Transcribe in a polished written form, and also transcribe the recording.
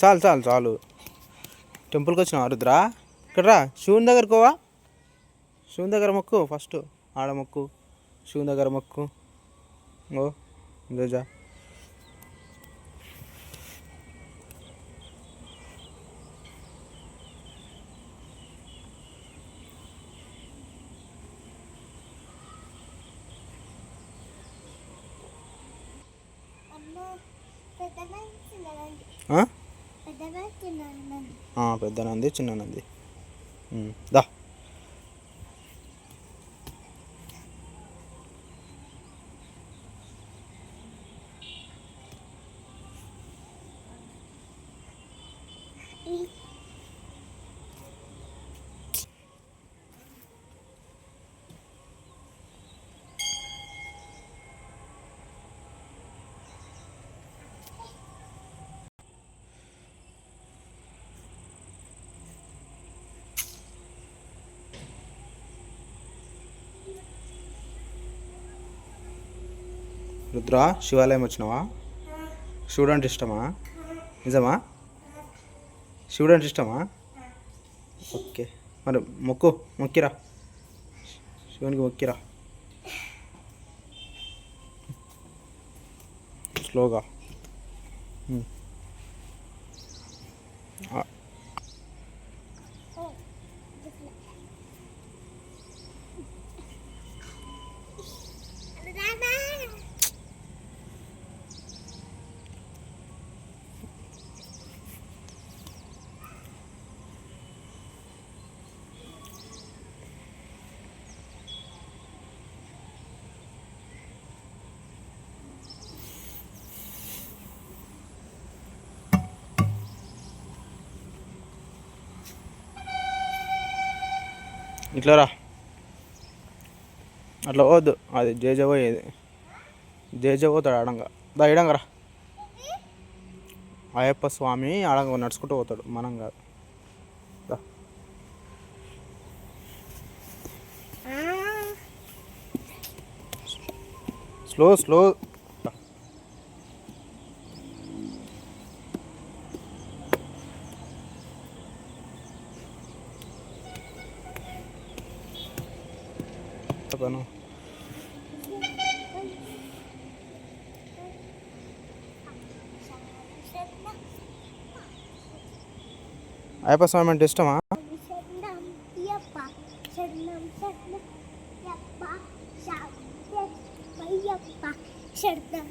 చాలు చాలు చాలు. టెంపుల్కి వచ్చినావా రుద్రా? ఇక్కడ రా, శివుని దగ్గరకు పోవా. శివుని దగ్గర మొక్కు ఫస్ట్. ఆడ మొక్కు, శివుని దగ్గర మొక్కు. ఓ రోజా పెద్ద నంది చిన్న నంది. దా రుద్రా, శివాలయం వచ్చినావా? శివుడు అంటే ఇష్టమా? నిజమా? శివుడు అంటే ఇష్టమా? ఓకే, మరి మొక్కిరా, శివునికి మొక్కిరా స్లోగా. ఇట్లా రా, అట్లా పోవద్దు. అది జేజ పోయేది, జేజ పోతాడు ఆడంగా. దా ఇడంగా రా. అయ్యప్ప స్వామి ఆడంగా నడుచుకుంటూ పోతాడు, మనం కాదు. దా స్లో స్లో. పను అయ్యప్ప స్వామి అంటే ఇష్టమా? శరణం